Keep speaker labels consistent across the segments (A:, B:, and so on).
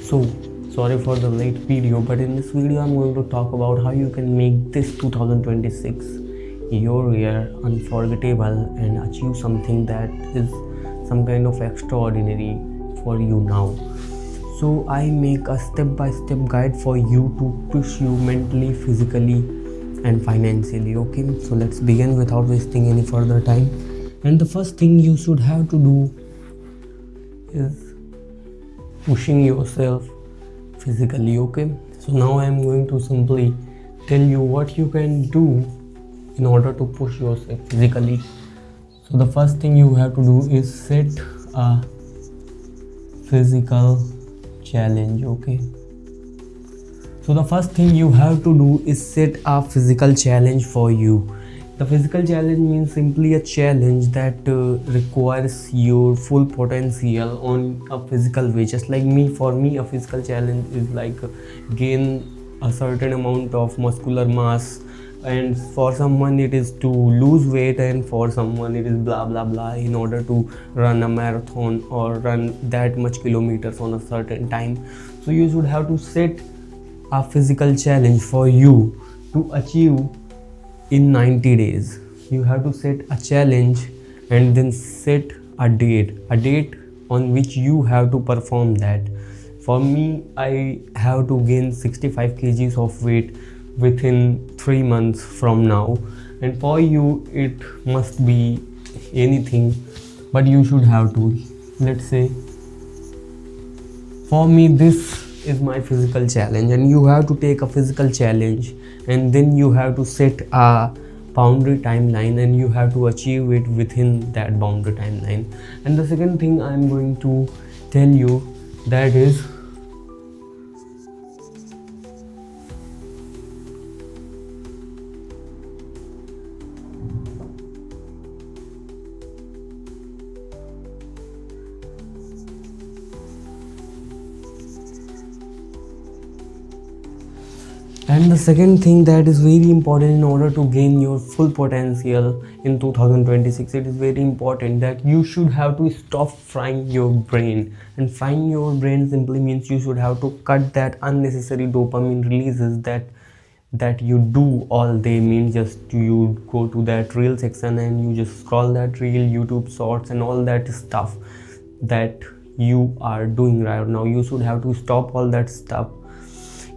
A: So, sorry for the late video, but in this video I'm going to talk about how you can make this 2026 your year unforgettable and achieve something that is some kind of extraordinary for you now. So I make a step-by-step guide for you to push you mentally, physically and financially. Okay, so let's begin without wasting any further time. And the first thing you should have to do is pushing yourself physically. Okay, so now I am going to simply tell you what you can do in order to push yourself physically. So the first thing you have to do is set a physical challenge. Okay, so the first thing you have to do is set a physical challenge for you. The physical challenge means simply a challenge that requires your full potential on a physical way. Just like me, for me, a physical challenge is like gain a certain amount of muscular mass, and for someone it is to lose weight, and for someone it is blah blah blah in order to run a marathon or run that much kilometers on a certain time. So you should have to set a physical challenge for you to achieve in 90 days. You have to set a challenge and then set a date on which you have to perform that. For me, I have to gain 65 kgs of weight within 3 months from now, and for you it must be anything, but you should have to, let's say for me this is my physical challenge, and you have to take a physical challenge and then you have to set a boundary timeline and you have to achieve it within that boundary timeline. And the second thing I'm going to tell you, that is and the second thing that is very important in order to gain your full potential in 2026, it is very important that you should have to stop frying your brain. And frying your brain simply means you should have to cut that unnecessary dopamine releases that you do all day. Means just you go to that reel section and you just scroll that reel, YouTube shorts and all that stuff that you are doing right now. You should have to stop all that stuff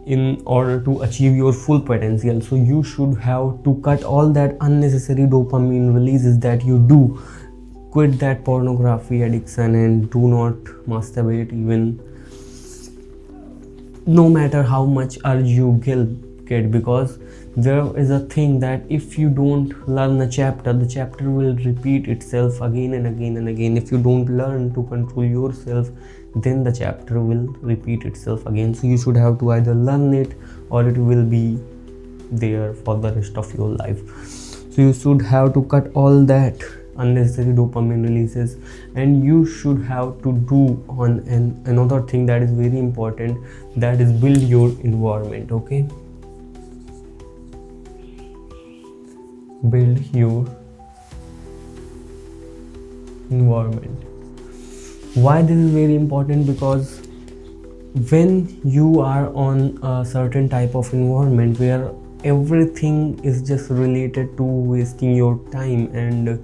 A: in order to achieve your full potential. So you should have to cut all that unnecessary dopamine releases that you do. Quit that pornography addiction and do not masturbate, even no matter how much urge you get, because there is a thing that if you don't learn a chapter, the chapter will repeat itself again and again and again. If you don't learn to control yourself, then the chapter will repeat itself again. So you should have to either learn it or it will be there for the rest of your life. So you should have to cut all that unnecessary dopamine releases, and you should have to do on another thing that is very important, that is build your environment. Okay, build your environment. Why this is very important? Because when you are on a certain type of environment where everything is just related to wasting your time and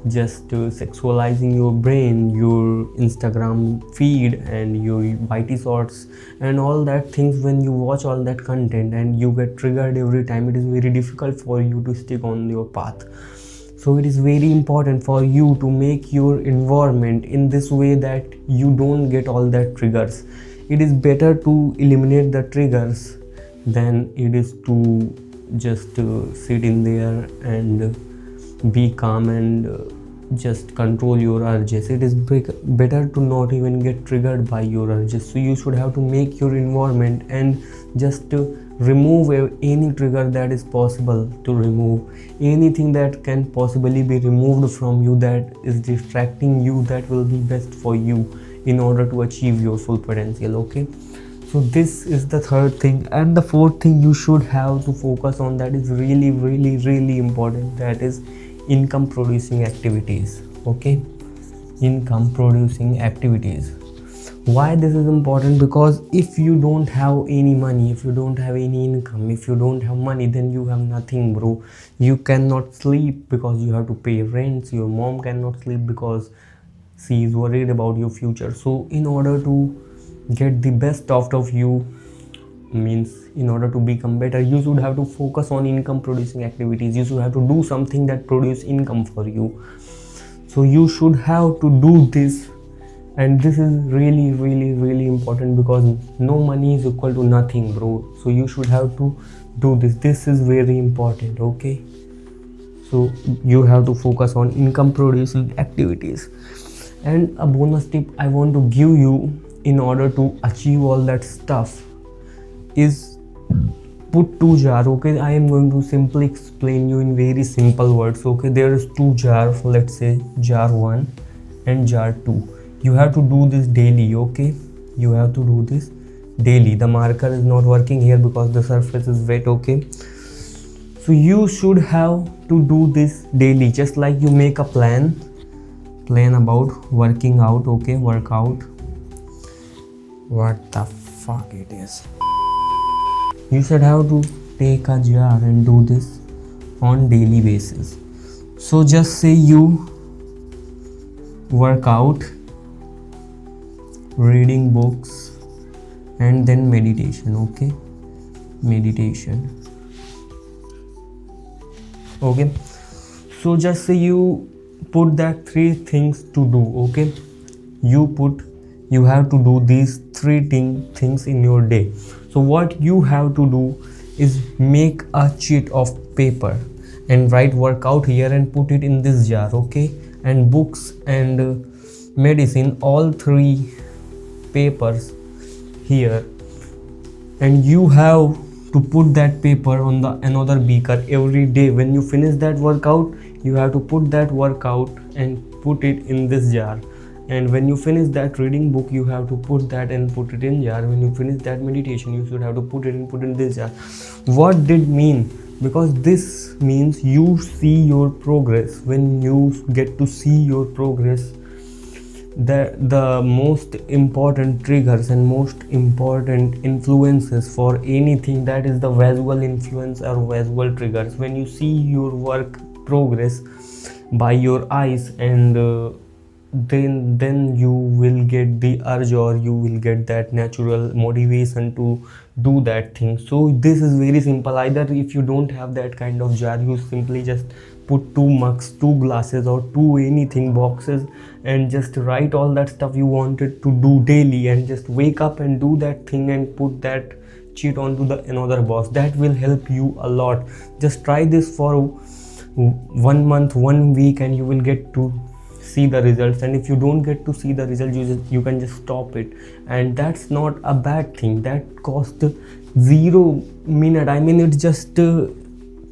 A: just sexualizing your brain, your Instagram feed and your YT shorts and all that things, when you watch all that content and you get triggered every time, it is very difficult for you to stick on your path. So it is very important for you to make your environment in this way that you don't get all that triggers. It is better to eliminate the triggers than it is to just sit in there and be calm and just control your urges. It is better to not even get triggered by your urges. So you should have to make your environment and just remove any trigger that is possible to remove. Anything that can possibly be removed from you that is distracting you, that will be best for you in order to achieve your full potential. Okay, so this is the third thing. And the fourth thing you should have to focus on, that is really important, that is income producing activities. Okay, income producing activities. Why this is important? Because if you don't have any money, if you don't have any income, if you don't have money, then you have nothing, bro. You cannot sleep because you have to pay rents. Your mom cannot sleep because she is worried about your future. So in order to get the best out of you, means in order to become better, you should have to focus on income producing activities. You should have to do something that produce income for you. So you should have to do this, and this is really important, because no money is equal to nothing, bro. So you should have to do this is very important. Okay, so you have to focus on income producing activities. And a bonus tip I want to give you in order to achieve all that stuff is put two jar. Okay, I am going to simply explain you in very simple words. Okay, there is two jar, let's say jar 1 and jar 2. You have to do this daily. Okay, you have to do this daily. The marker is not working here because the surface is wet. Okay, so you should have to do this daily, just like you make a plan about working out. Okay, workout, what the fuck it is. You should have to take a jar and do this on daily basis. So just say you work out, reading books, and then meditation. Okay, meditation. Okay, so just say you put that 3 things to do. Okay, you have to do these 3 things in your day. So what you have to do is make a sheet of paper and write workout here and put it in this jar. Okay, and books and medicine, all 3 papers here, and you have to put that paper on the another beaker every day. When you finish that workout, you have to put that workout and put it in this jar. And when you finish that reading book, you have to put that and put it in jar. When you finish that meditation, you should have to put it and put in this jar. What did mean? Because this means you see your progress. When you get to see your progress, the most important triggers and most important influences for anything, that is the visual influence or visual triggers. When you see your work progress by your eyes, and then you will get the urge, or you will get that natural motivation to do that thing. So this is very simple. Either if you don't have that kind of jar, you simply just put 2 mugs, 2 glasses, or 2 anything boxes, and just write all that stuff you wanted to do daily, and just wake up and do that thing and put that cheat onto the another box. That will help you a lot. Just try this for 1 month, 1 week, and you will get to see the results. And if you don't get to see the result, you can just stop it, and that's not a bad thing. That cost 0 minute. I mean, it just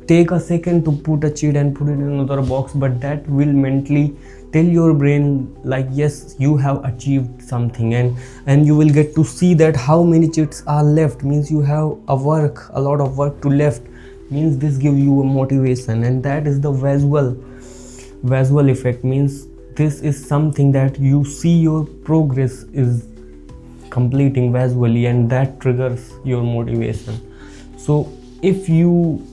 A: take a second to put a cheat and put it in another box, but that will mentally tell your brain like, yes, you have achieved something. And you will get to see that how many cheats are left, means you have a lot of work to left, means this gives you a motivation. And that is the visual effect, means this is something that you see your progress is completing visually, and that triggers your motivation. So if you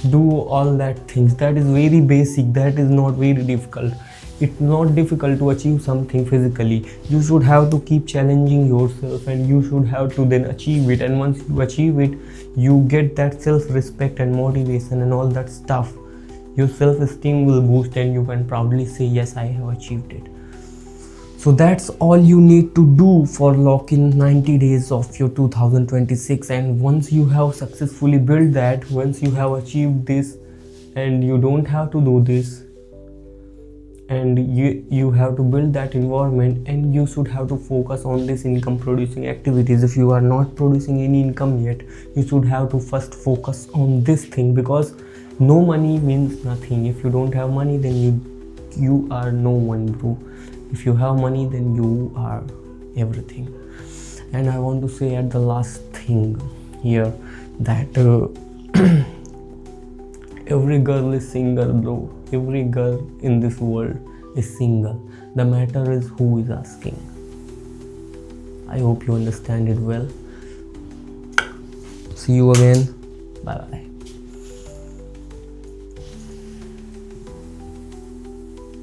A: do all that things, that is very basic, that is not very difficult. It's not difficult to achieve something physically. You should have to keep challenging yourself, and you should have to then achieve it. And once you achieve it, you get that self-respect and motivation and all that stuff. Your self-esteem will boost, and you can proudly say, yes, I have achieved it. So that's all you need to do for lock in 90 days of your 2026. And once you have successfully built that, once you have achieved this, and you don't have to do this, and you have to build that environment, and you should have to focus on this income producing activities. If you are not producing any income yet, you should have to first focus on this thing, because no money means nothing. If you don't have money, then you are no one, bro. If you have money, then you are everything. And I want to say at the last thing here that every girl is single, bro. Every girl in this world is single. The matter is who is asking. I hope you understand it well. See you again. Bye bye.